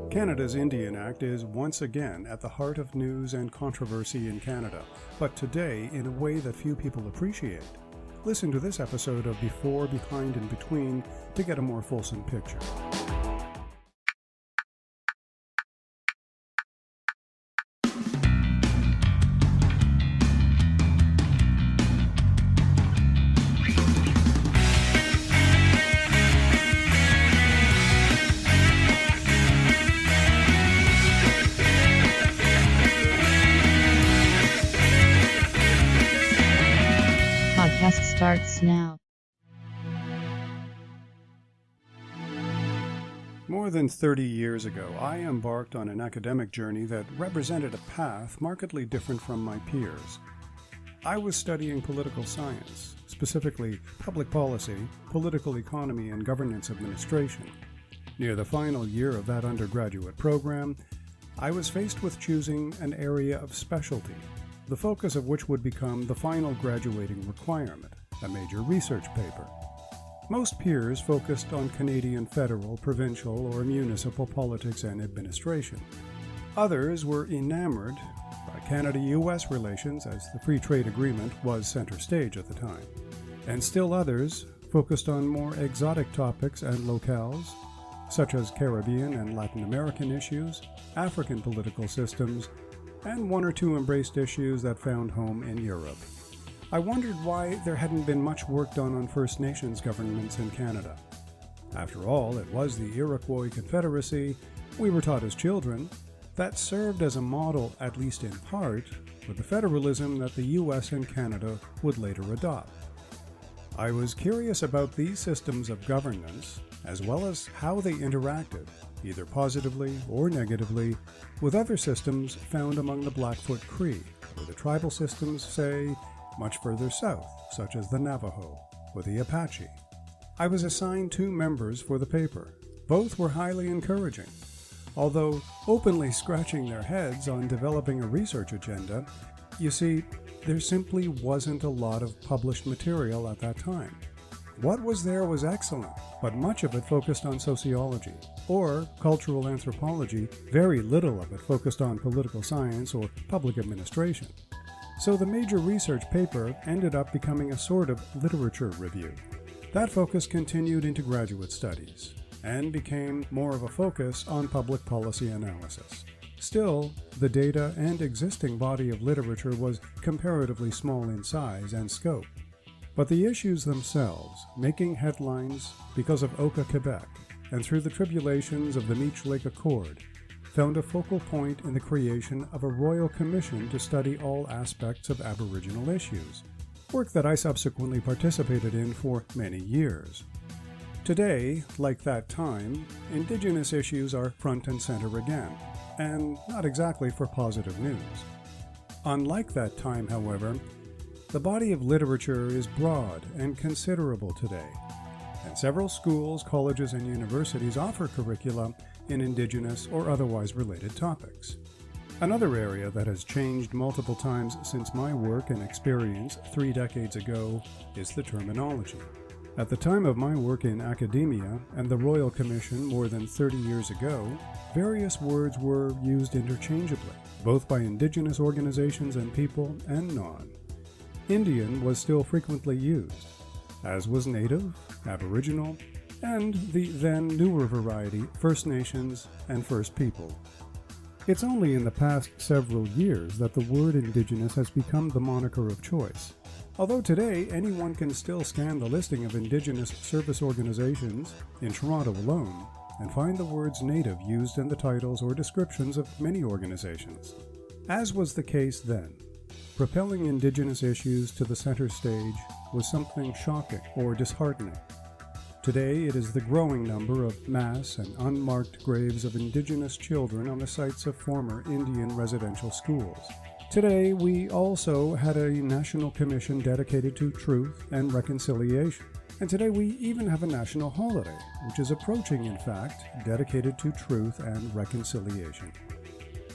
Canada's Indian Act is once again at the heart of news and controversy in Canada, but today in a way that few people appreciate. Listen to this episode of Before, Behind, and Between to get a more fulsome picture. Podcast starts now. More than 30 years ago, I embarked on an academic journey that represented a path markedly different from my peers. I was studying political science, specifically public policy, political economy, and governance administration. Near the final year of that undergraduate program, I was faced with choosing an area of specialty, the focus of which would become the final graduating requirement, a major research paper. Most peers focused on Canadian federal, provincial, or municipal politics and administration. Others were enamored by Canada-US relations, as the Free Trade Agreement was center stage at the time. And still others focused on more exotic topics and locales, such as Caribbean and Latin American issues, African political systems, and one or two embraced issues that found home in Europe. I wondered why there hadn't been much work done on First Nations governments in Canada. After all, it was the Iroquois Confederacy, we were taught as children, that served as a model, at least in part, for the federalism that the US and Canada would later adopt. I was curious about these systems of governance, as well as how they interacted, either positively or negatively, with other systems found among the Blackfoot Cree, or the tribal systems, say, much further south, such as the Navajo or the Apache. I was assigned 2 members for the paper. Both were highly encouraging. Although openly scratching their heads on developing a research agenda, you see, there simply wasn't a lot of published material at that time. What was there was excellent, but much of it focused on sociology or cultural anthropology, very little of it focused on political science or public administration. So the major research paper ended up becoming a sort of literature review. That focus continued into graduate studies and became more of a focus on public policy analysis. Still, the data and existing body of literature was comparatively small in size and scope. But the issues themselves, making headlines because of Oka, Quebec, and through the tribulations of the Meech Lake Accord, found a focal point in the creation of a royal commission to study all aspects of Aboriginal issues, work that I subsequently participated in for many years. Today, like that time, Indigenous issues are front and center again, and not exactly for positive news. Unlike that time, however, the body of literature is broad and considerable today, and several schools, colleges, and universities offer curricula in Indigenous or otherwise related topics. Another area that has changed multiple times since my work and experience 3 decades ago is the terminology. At the time of my work in academia and the Royal Commission more than 30 years ago, various words were used interchangeably, both by Indigenous organizations and people and non. Indian was still frequently used, as was Native, Aboriginal, and the then newer variety, First Nations and First People. It's only in the past several years that the word Indigenous has become the moniker of choice. Although today anyone can still scan the listing of Indigenous service organizations in Toronto alone and find the words Native used in the titles or descriptions of many organizations. As was the case then, propelling Indigenous issues to the center stage was something shocking or disheartening. Today, it is the growing number of mass and unmarked graves of Indigenous children on the sites of former Indian residential schools. Today, we also had a national commission dedicated to truth and reconciliation. And today we even have a national holiday, which is approaching, in fact, dedicated to truth and reconciliation.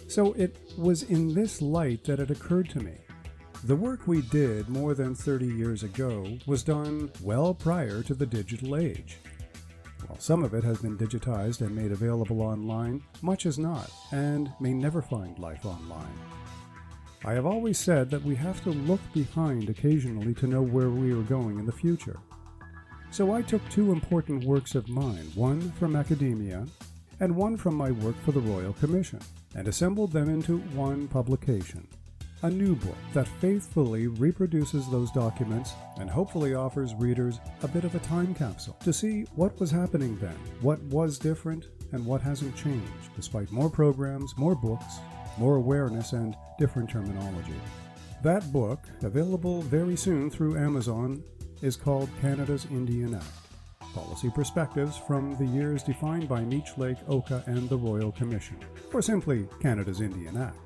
So it was in this light that it occurred to me. The work we did more than 30 years ago was done well prior to the digital age. While some of it has been digitized and made available online, much is not, and may never find life online. I have always said that we have to look behind occasionally to know where we are going in the future. So I took two important works of mine, one from academia and one from my work for the Royal Commission, and assembled them into one publication, a new book that faithfully reproduces those documents and hopefully offers readers a bit of a time capsule to see what was happening then, what was different, and what hasn't changed, despite more programs, more books, more awareness, and different terminology. That book, available very soon through Amazon, is called Canada's Indian Act, Policy Perspectives from the Years Defined by Meech Lake, Oka, and the Royal Commission, or simply Canada's Indian Act.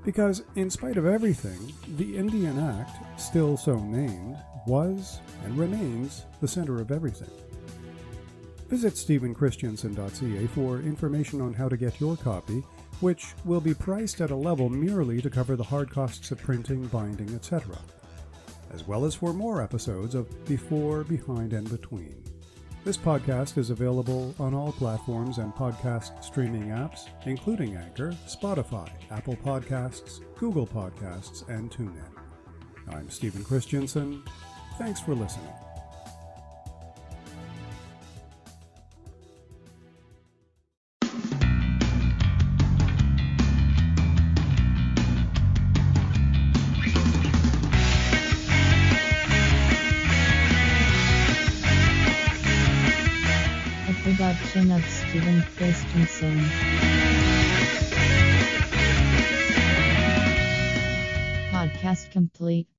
Because, in spite of everything, the Indian Act, still so named, was and remains the center of everything. Visit stephenchristiansen.ca for information on how to get your copy, which will be priced at a level merely to cover the hard costs of printing, binding, etc., as well as for more episodes of Before, Behind, and Between. This podcast is available on all platforms and podcast streaming apps, including Anchor, Spotify, Apple Podcasts, Google Podcasts, and TuneIn. I'm Stephen Christiansen. Thanks for listening. Production of Stephen Christensen. Podcast complete.